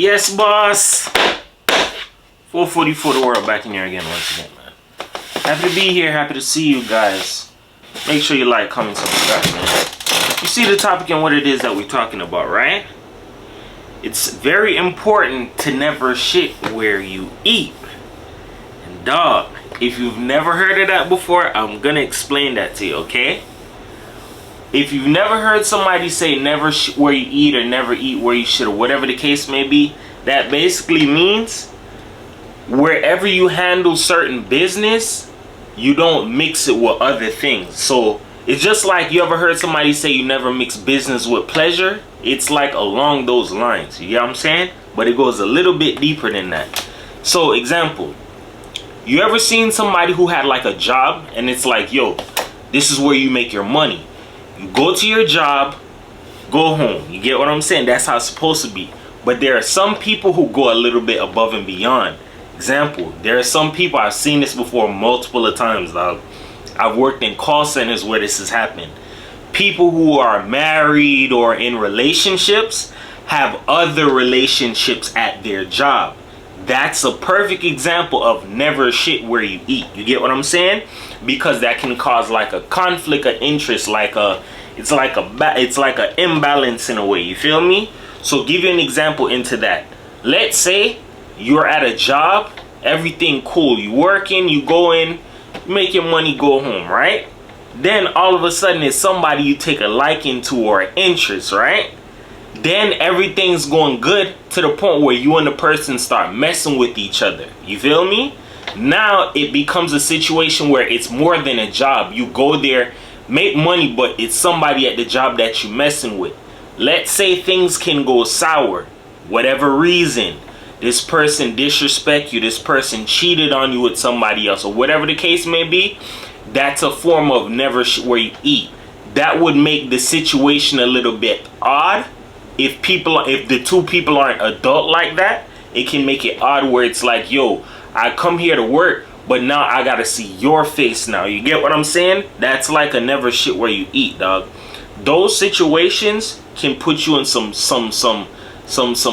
Yes, boss. 444 the world back in here again once again, man. Happy to be here. Happy to see you guys. Make sure you like, comment, subscribe, man. You see the topic and what it is that we're talking about, right? It's very important to never shit where you eat. And dog, if you've never heard of that before, I'm gonna explain that to you, okay? If you've never heard somebody say never shit where you eat or never eat where you should, or whatever the case may be, that basically means wherever you handle certain business, you don't mix it with other things. So it's just like, you ever heard somebody say you never mix business with pleasure? It's like along those lines, you get what I'm saying? But it goes a little bit deeper than that. So example, you ever seen somebody who had like a job and it's like, yo, this is where you make your money. You go to your job, go home. You get what I'm saying? That's how it's supposed to be. But there are some people who go a little bit above and beyond. Example, there are some people, I've seen this before multiple of times, dog. I've worked in call centers where this has happened. People who are married or in relationships have other relationships at their job. That's a perfect example of never shit where you eat. You get what I'm saying? Because that can cause like a conflict of interest, it's like a imbalance in a way. You feel me? So give you an example into that. Let's say you're at a job, everything cool. You working, you go in, you make your money, go home, right? Then all of a sudden it's somebody you take a liking to or an interest, right? Then everything's going good to the point where you and the person start messing with each other. You feel me? Now it becomes a situation where it's more than a job. You go there, make money, but it's somebody at the job that you messing with. Let's say things can go sour, whatever reason. This person disrespect you, this person cheated on you with somebody else, or whatever the case may be. That's a form of never where you eat. That would make the situation a little bit odd. If the two people aren't adult like that, it can make it odd where it's like, yo, I come here to work, but now I gotta see your face now. You get what I'm saying? That's like a never shit where you eat, dog. Those situations can put you in some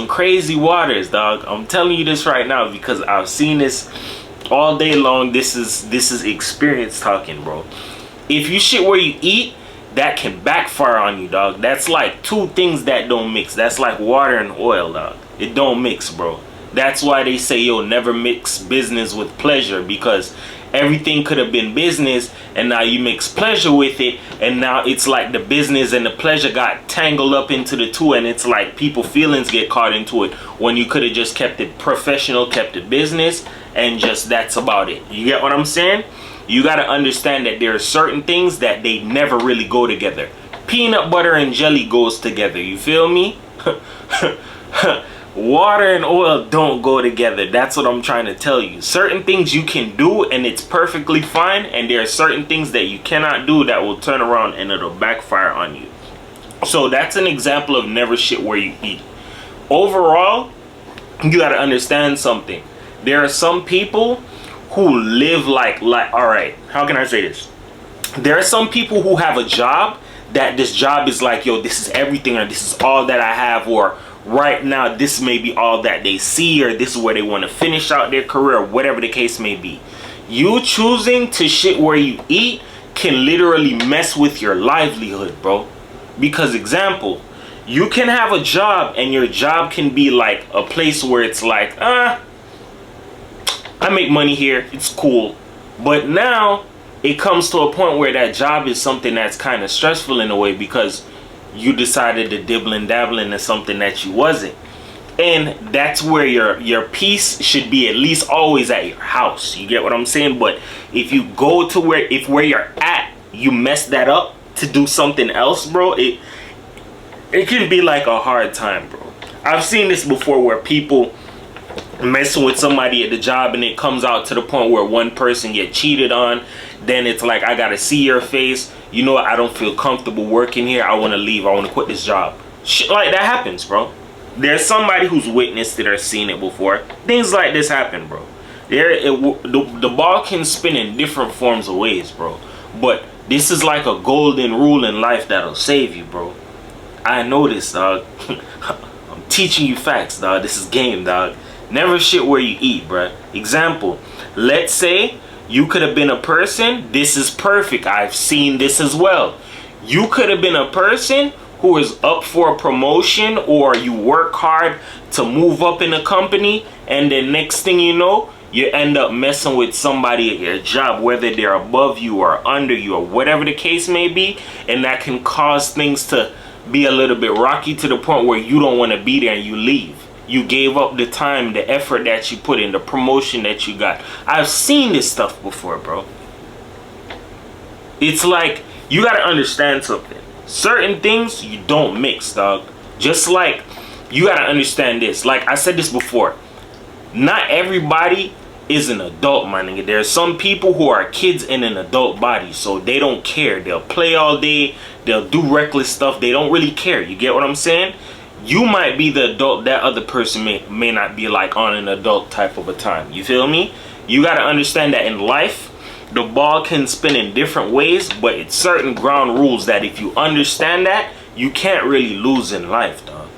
crazy waters, dog. I'm telling you this right now because I've seen this all day long. This is experience talking, bro. If you shit where you eat, that can backfire on you, dog. That's like two things that don't mix. That's like water and oil, dog. It don't mix, bro. That's why they say, yo, never mix business with pleasure, because everything could have been business and now you mix pleasure with it, and now it's like the business and the pleasure got tangled up into the two, and it's like people feelings get caught into it when you could have just kept it professional, kept it business, and just that's about it. You get what I'm saying? You got to understand that there are certain things that they never really go together. Peanut butter and jelly goes together. You feel me? Water and oil don't go together. That's what I'm trying to tell you. Certain things you can do and it's perfectly fine, and there are certain things that you cannot do that will turn around and it'll backfire on you. So that's an example of never shit where you eat. Overall, you got to understand something. There are some people who live like all right, how can I say this? There are some people who have a job that this job is like, yo, this is everything, or this is all that I have, or right now this may be all that they see, or this is where they want to finish out their career, or whatever the case may be. You choosing to shit where you eat can literally mess with your livelihood, bro. Because example, you can have a job and your job can be like a place where it's like, I make money here, it's cool. But now it comes to a point where that job is something that's kind of stressful in a way, because you decided to dibble and dabble into something that you wasn't. And that's where your peace should be, at least always at your house. You get what I'm saying? But if you go to where you're at, you mess that up to do something else, bro, it can be like a hard time, bro. I've seen this before where people messing with somebody at the job and it comes out to the point where one person get cheated on. Then it's like, I gotta see your face. You know, I don't feel comfortable working here. I want to leave. I want to quit this job. Shit like that happens, bro. There's somebody who's witnessed it or seen it before. Things like this happen, bro. The ball can spin in different forms of ways, bro. But this is like a golden rule in life that'll save you, bro. I know this, dog. I'm teaching you facts, dog. This is game, dog. Never shit where you eat, bruh. Example, let's say you could have been a person. This is perfect. I've seen this as well. You could have been a person who is up for a promotion, or you work hard to move up in a company, and then next thing you know, you end up messing with somebody at your job, whether they're above you or under you or whatever the case may be, and that can cause things to be a little bit rocky to the point where you don't want to be there and you leave. You gave up the time, the effort that you put in, the promotion that you got. I've seen this stuff before, bro. It's like, you got to understand something. Certain things you don't mix, dog. Just like, you got to understand this. Like I said this before. Not everybody is an adult, my nigga. There are some people who are kids in an adult body, so they don't care. They'll play all day. They'll do reckless stuff. They don't really care. You get what I'm saying? You might be the adult. That other person may not be like on an adult type of a time. You feel me? You got to understand that in life, the ball can spin in different ways, but it's certain ground rules that if you understand that, you can't really lose in life, dog.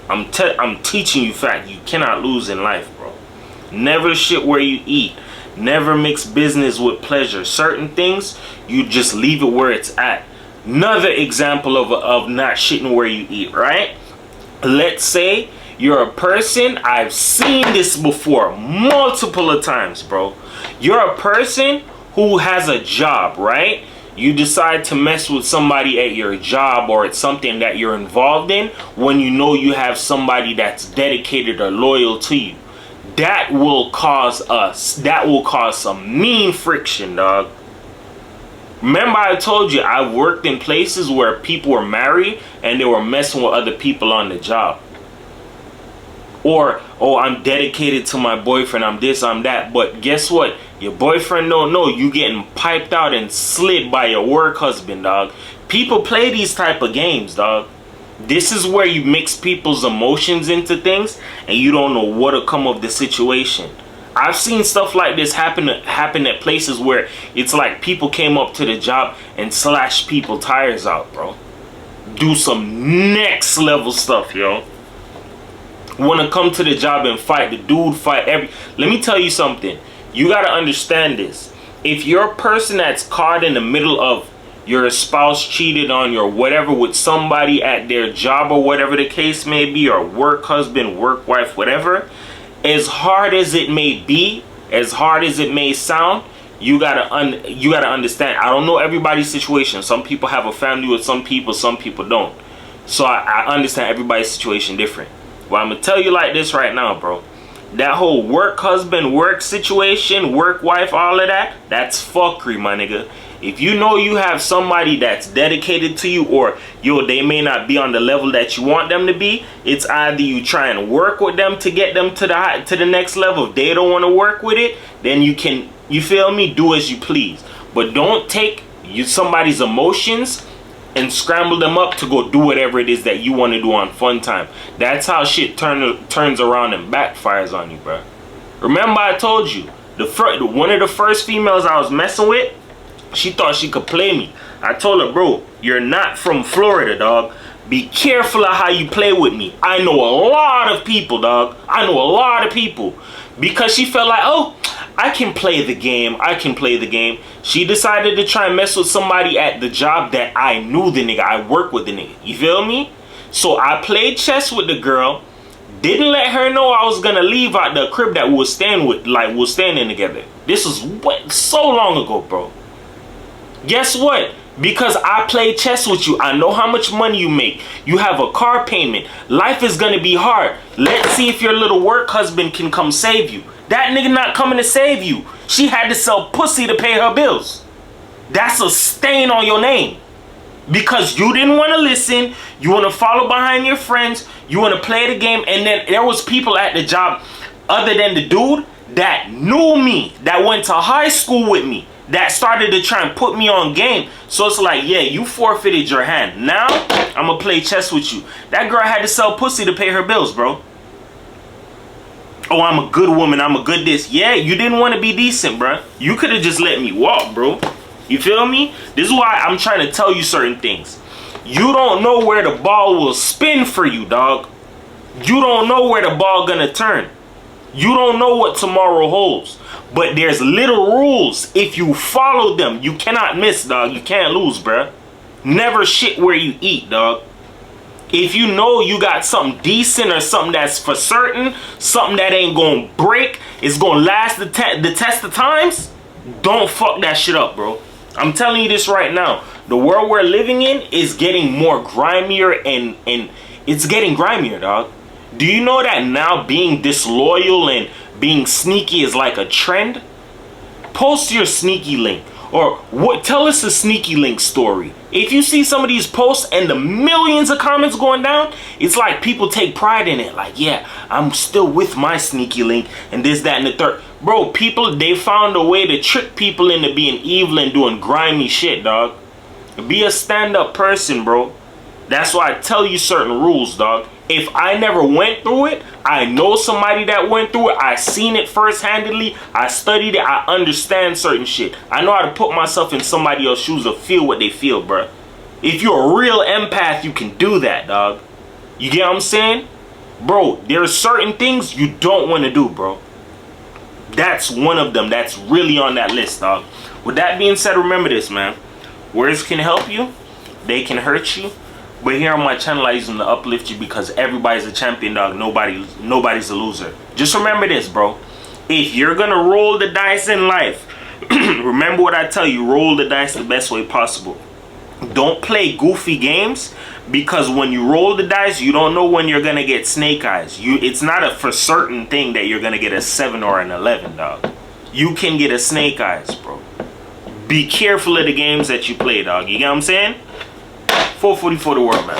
I'm teaching you fact. You cannot lose in life, bro. Never shit where you eat. Never mix business with pleasure. Certain things, you just leave it where it's at. Another example of not shitting where you eat, right? Let's say you're a person, I've seen this before multiple of times, bro. You're a person who has a job, right? You decide to mess with somebody at your job, or it's something that you're involved in, when you know you have somebody that's dedicated or loyal to you. That will cause some mean friction, dog. Remember I told you I've worked in places where people were married and they were messing with other people on the job. Or, oh, I'm dedicated to my boyfriend, I'm this, I'm that. But guess what? Your boyfriend don't know you getting piped out and slid by your work husband, dog. People play these type of games, dog. This is where you mix people's emotions into things and you don't know what'll come of the situation. I've seen stuff like this happen at places where it's like people came up to the job and slashed people tires out, bro. Do some next level stuff, yo. Want to come to the job and fight. The dude fight Let me tell you something. You got to understand this. If you're a person that's caught in the middle of your spouse cheated on you or whatever with somebody at their job or whatever the case may be, or work husband, work wife, whatever, as hard as it may be, as hard as it may sound, you gotta understand. I don't know everybody's situation. Some people have a family with some people don't. So I understand everybody's situation different. Well, I'm gonna tell you like this right now, bro. That whole work husband, work situation, work wife, all of that, that's fuckery, my nigga. If you know you have somebody that's dedicated to you, or they may not be on the level that you want them to be, it's either you try and work with them to get them to the next level. If they don't want to work with it, then you can, you feel me, do as you please. But don't take somebody's emotions and scramble them up to go do whatever it is that you want to do on fun time. That's how shit turns around and backfires on you, bro. Remember I told you, one of the first females I was messing with, she thought she could play me. I told her, bro, you're not from Florida, dog. Be careful of how you play with me. I know a lot of people, dog. I know a lot of people. Because she felt like, oh, I can play the game. I can play the game. She decided to try and mess with somebody at the job that I knew the nigga. I worked with the nigga. You feel me? So I played chess with the girl. Didn't let her know I was gonna leave out the crib that we were staying with, like we were staying in together. This was so long ago, bro. Guess what? Because I play chess with you, I know how much money you make. You have a car payment. Life is gonna be hard. Let's see if your little work husband can come save you. That nigga not coming to save you. She had to sell pussy to pay her bills. That's a stain on your name. Because you didn't want to listen. You want to follow behind your friends. You want to play the game. And then there was people at the job other than the dude that knew me, that went to high school with me, that started to try and put me on game. So it's like, yeah, you forfeited your hand. Now, I'm going to play chess with you. That girl had to sell pussy to pay her bills, bro. Oh, I'm a good woman. I'm a good this. Yeah, you didn't want to be decent, bro. You could have just let me walk, bro. You feel me? This is why I'm trying to tell you certain things. You don't know where the ball will spin for you, dog. You don't know where the ball gonna turn. You don't know what tomorrow holds. But there's little rules. If you follow them, you cannot miss, dog. You can't lose, bruh. Never shit where you eat, dog. If you know you got something decent or something that's for certain, something that ain't gonna break, it's gonna last the test of times, don't fuck that shit up, bro. I'm telling you this right now. The world we're living in is getting more grimier and it's getting grimier, dog. Do you know that now being disloyal and being sneaky is like a trend? Post your sneaky link. Or what? Tell us a sneaky link story. If you see some of these posts and the millions of comments going down, it's like people take pride in it. Like, yeah, I'm still with my sneaky link and this, that, and the third. Bro, people, they found a way to trick people into being evil and doing grimy shit, dog. Be a stand-up person, bro. That's why I tell you certain rules, dog. If I never went through it, I know somebody that went through it. I seen it first-handedly. I studied it. I understand certain shit. I know how to put myself in somebody else's shoes or feel what they feel, bro. If you're a real empath, you can do that, dog. You get what I'm saying? Bro, there are certain things you don't want to do, bro. That's one of them. That's really on that list, dog. With that being said, remember this, man. Words can help you. They can hurt you. But here on my channel, I use them to uplift you because everybody's a champion, dog. Nobody's a loser. Just remember this, bro. If you're going to roll the dice in life, remember what I tell you. Roll the dice the best way possible. Don't play goofy games because when you roll the dice, you don't know when you're going to get snake eyes. It's not a for certain thing that you're going to get a 7 or an 11, dog. You can get a snake eyes, bro. Be careful of the games that you play, dog. You get what I'm saying? 440 for the world, man.